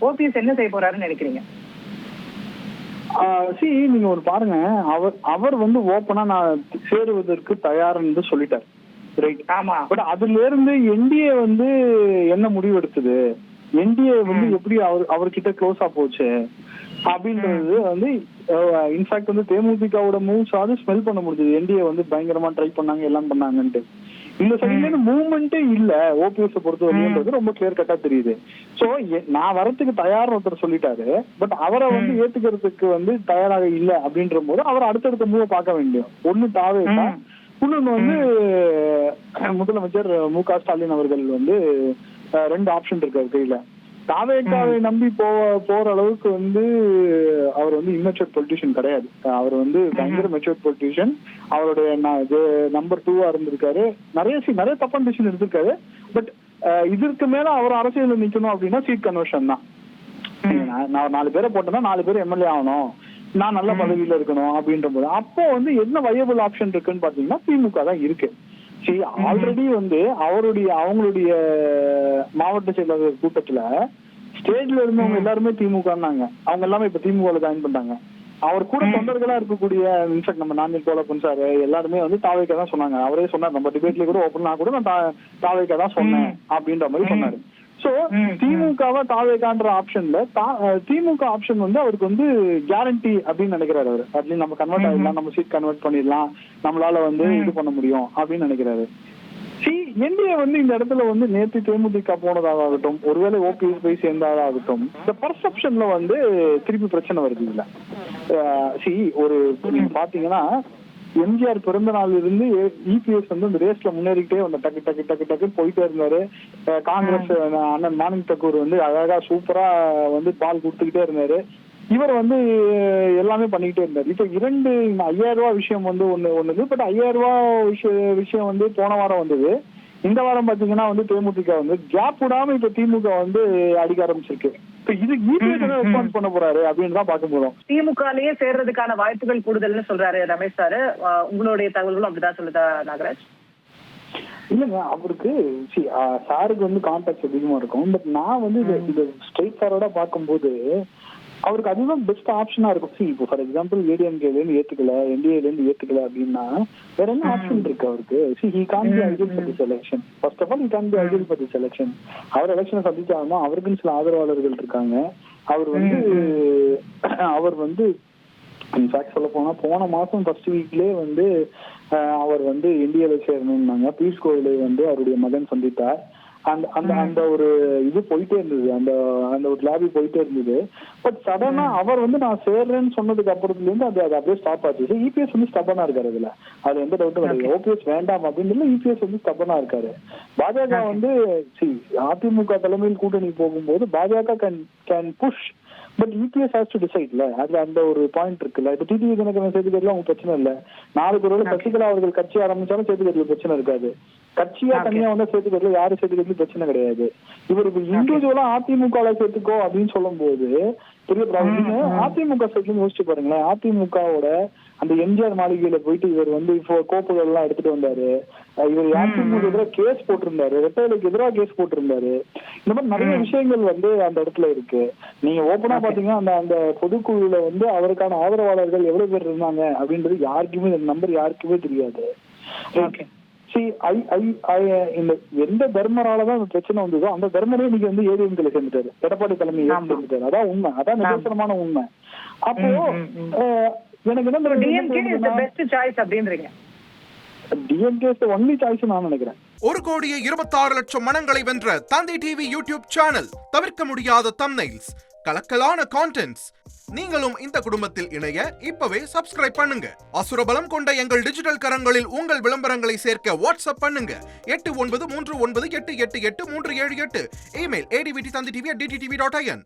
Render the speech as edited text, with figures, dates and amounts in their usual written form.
OPS என்ன செய்ய போறாருன்னு நினைக்கிறீங்க? நீங்க ஒரு பாருங்க, அவர் வந்து ஓப்பனா நான் சேருவதற்கு தயார்னு சொல்லிட்டார், ரைட்? ஆமா. பட் அதுல இருந்து என்டிஏ வந்து என்ன முடிவு எடுத்தது, என்டிஏ வந்து எப்படி அவர்கிட்ட க்ளோஸா போச்சு அப்படின்றது வந்து இன்ஃபேக்ட் வந்து தேமுதிகவோட மூவ்ஸ் ஆவது ஸ்மெல் பண்ண முடிஞ்சது. என்டிஏ வந்து பயங்கரமா ட்ரை பண்ணாங்க, எல்லாம் பண்ணாங்கன்ட்டு. இந்த சைட்ல இருந்து மூவ்மெண்டே இல்ல ஓபிஎஸ் பொறுத்த வரைக்கும் ரொம்ப கிளியர் கட்டா தெரியுது. சோ நான் வரத்துக்கு தயார் ஒருத்தர் சொல்லிட்டாரு, பட் அவரை வந்து ஏத்துக்கிறதுக்கு வந்து தயாராக இல்ல அப்படின்ற போது அவர் அடுத்தடுத்த மூவ பார்க்க வேண்டியும். ஒண்ணு தாவேக்கா, இன்னொன்னு வந்து முதலமைச்சர் மு.க. ஸ்டாலின் அவர்கள் வந்து 2 ஆப்ஷன் இருக்காரு கையில. தாவேக்காவை நம்பி போற அளவுக்கு வந்து அவர் வந்து இம்மெச்சூர் பொலிட்டிஷியன் கிடையாது. அவர் வந்து பயங்கர மெச்சூர் பொலிட்டிஷியன். அவருடைய நம்பர் 2 இருந்திருக்காரு. நிறைய தப்பான டிசிஷன் எடுத்திருக்காரு. பட் இதற்கு மேல அவர் அரசியல் நிக்கணும் அப்படின்னா சீட் கன்வர்ஷன் தான். நான் 4 பேரை போட்டேன்னா 4 பேர் எம்எல்ஏ ஆகணும், நான் நல்ல பதவியில இருக்கணும் அப்படின்ற போது அப்போ வந்து என்ன வயபிள் ஆப்ஷன் இருக்குன்னு பாத்தீங்கன்னா திமுக தான் இருக்கு. ஆல்ரெடி வந்து அவங்களுடைய மாவட்ட செயலாளர் கூட்டத்துல ஸ்டேட்ல இருந்தவங்க எல்லாருமே திமுகன்னாங்க. அவங்க எல்லாமே இப்ப திமுக ஜாயின் பண்ணிட்டாங்க. அவர் கூட தொண்டர்களா இருக்கக்கூடிய இன்ஃபேக்ட் நம்ம நாஞ்சில் கோலப்பன் சார் எல்லாருமே வந்து தாவேக்கா தான் சொன்னாங்க. அவரே சொன்னார், நம்ம டிபேட்ல கூட ஓப்பனா கூட நான் தாவேக்கா தான் சொன்னேன் அப்படின்ற மாதிரி சொன்னாரு. சோ திமுகவா தாவேக்கான்ற ஆப்ஷன்ல திமுக ஆப்ஷன் வந்து அவருக்கு வந்து கேரண்டி அப்படின்னு நினைக்கிறாரு. அவரு அட்லீஸ்ட் நம்ம கன்வெர்ட் ஆயிடலாம், நம்ம சீட் கன்வெர்ட் பண்ணிடலாம், நம்மளால வந்து இது பண்ண முடியும் அப்படின்னு நினைக்கிறாரு. என்டிஏ வந்து இந்த இடத்துல வந்து நேற்று தேமுதிக போனதாகட்டும், ஒருவேளை ஓபிஎஸ் போய் சேர்ந்ததாகட்டும், இந்த பர்செப்ஷன்ல வந்து திருப்பி பிரச்சனை வருது இல்ல. ஒரு நீங்க பாத்தீங்கன்னா எம்ஜிஆர் பிறந்த நாள் இருந்து இபிஎஸ் வந்து இந்த ரேஸ்ல முன்னேறிக்கிட்டே வந்த டக்கு டக்கு டக்கு டக்கு போயிட்டே இருந்தாரு. காங்கிரஸ் அண்ணன் மாணிக் தாக்கூர் வந்து அழகா சூப்பரா வந்து பால் கொடுத்துக்கிட்டே இருந்தாரு. இவர் வந்து எல்லாமே பண்ணிக்கிட்டே இருந்தாரு. இப்ப 5000 ரூபாய் விஷயம் வந்து ஒண்ணுது. பட் 5000 ரூபாய் விஷயம் வந்து போன வாரம் வந்தது. இந்த வாரம் பாத்தீங்கன்னா வந்து தேமுதிக வந்து கேப் விடாம இப்ப திமுக வந்து அடிக்க ஆரம்பிச்சிருக்கு. இது ரெஸ்பான்ஸ் பண்ண போறாரு அப்படின்னு தான் பார்க்க போறோம். திமுகலயே சேர்றதுக்கான வாய்ப்புகள் கூடுதல்னு சொல்றாரு ரமேஷ் சாரு. உங்களுடைய தகவல்களும் அப்படிதான் சொல்லுதா நாகராஜ்? இல்லங்க, அவருக்கு சாருக்கு வந்து கான்டாக்ட் அதிகமா இருக்கும். பட் நான் வந்து இது ஸ்ட்ரெயிட் ஃபார்வர்டா பார்க்கும்போது அவருக்கு அதுதான் பெஸ்ட் ஆப்ஷனா இருக்கும். இப்போ ஃபார் எக்ஸாம்பிள் ஏடிஎம்கேல இருந்து ஏத்துக்கல, என்டிஏல இருந்து ஏத்துக்கல அப்படின்னா வேற என்ன ஆப்ஷன் இருக்கு அவருக்கு? he can't be ideal for this election. First of all, he can't be ideal for this election. அவர் எலெக்ஷனை சந்திச்சாலும் அவருக்குன்னு சில ஆதரவாளர்கள் இருக்காங்க. அவர் வந்து இன்ஃபேக்ட் சொல்ல போன மாசம் ஃபர்ஸ்ட் வீக்லயே வந்து அவர் வந்து என்டிஏல சேரணும்னாங்க. பியூஷ் கோயலை வந்து அவருடைய மகன் சந்தித்தார். அந்த ஒரு இது போயிட்டே இருந்தது, அந்த ஒரு லாபி போயிட்டே இருந்தது. பட் சடனா அவர் வந்து நான் சேர்றேன்னு சொன்னதுக்கு அப்புறத்துல இருந்து அது அப்படியே ஸ்டாப் ஆச்சு. இபிஎஸ் வந்து ஸ்டபனா இருக்காரு. அதுல எந்த டவுட்டும் கிடையாது. ஓபிஎஸ் வேண்டாம் அப்படின்னு இபிஎஸ் வந்து ஸ்டபனா இருக்காரு. பாஜக வந்து அதிமுக தலைமையில் கூட்டணி போகும்போது BJP can push, but EPS has to டிசைட்ல. அதுல அந்த ஒரு பாயிண்ட் இருக்குல்ல. இப்ப டிடிவி தினகரன் சேர்த்துக்கிறதுல அவங்க பிரச்சனை இல்ல. நாளைக்கு ஒருவேளை சசிகலா அவர்கள் கட்சி ஆரம்பிச்சாலும் சேர்த்துக்கிறதுல பிரச்சனை இருக்காது. கட்சியா தனியா வந்து சேர்த்துக்கிறதுல யாரு சேர்த்துக்கிறது பிரச்சனை கிடையாது. இவர் இப்ப இண்டிவிஜுவலா அதிமுக சேர்த்துக்கோ அப்படின்னு சொல்லும் போது பெரிய ப்ராப்ளம். அதிமுக சைட்ல யோசிச்சு பாருங்களேன். அதிமுகவோட அந்த எம்ஜிஆர் மாளிகையில போயிட்டு இவர் வந்து இப்போ கோப்புகள் எல்லாம் எடுத்துட்டு வந்தாரு. இவர் அதிமுக எதிராக கேஸ் போட்டிருந்தாரு, ரெட்டையிலுக்கு எதிராக கேஸ் போட்டிருந்தாரு. இந்த மாதிரி நிறைய விஷயங்கள் வந்து அந்த இடத்துல இருக்கு. நீங்க ஓப்பனா பாத்தீங்கன்னா அந்த பொதுக்குழுல வந்து அவருக்கான ஆதரவாளர்கள் எவ்வளவு பேர் இருந்தாங்க அப்படின்றது யாருக்குமே நம்பர் யாருக்குமே தெரியாது. இந்த எந்த தர்மராலதான் இந்த பிரச்சனை வந்ததோ அந்த தர்மரே இன்னைக்கு வந்து ஏடிஎம்கேல சேர்ந்துட்டாரு, எடப்பாடி தலைமை சேர்ந்துட்டாரு. அதான் உண்மை, அதான் நிதர்சனமான உண்மை. அப்போ எனக்கு என்ன ஒன்லி சாய்ஸ் நான் நினைக்கிறேன். 1,26,00,000 மனங்களை வென்ற தந்தி டிவி யூடியூப் சேனல். தவிர்க்க முடியாத தம்ப்நெயில்ஸ், கலக்கலான கான்டென்ட்ஸ். நீங்களும் இந்த குடும்பத்தில் இணைய இப்பவே சப்ஸ்கிரைப் பண்ணுங்க. அசுரபலம் கொண்ட எங்கள் டிஜிட்டல் கரங்களில் உங்கள் விளம்பரங்களை சேர்க்க வாட்ஸ்அப் பண்ணுங்க. 8939888378. Email advttv@dttv.in.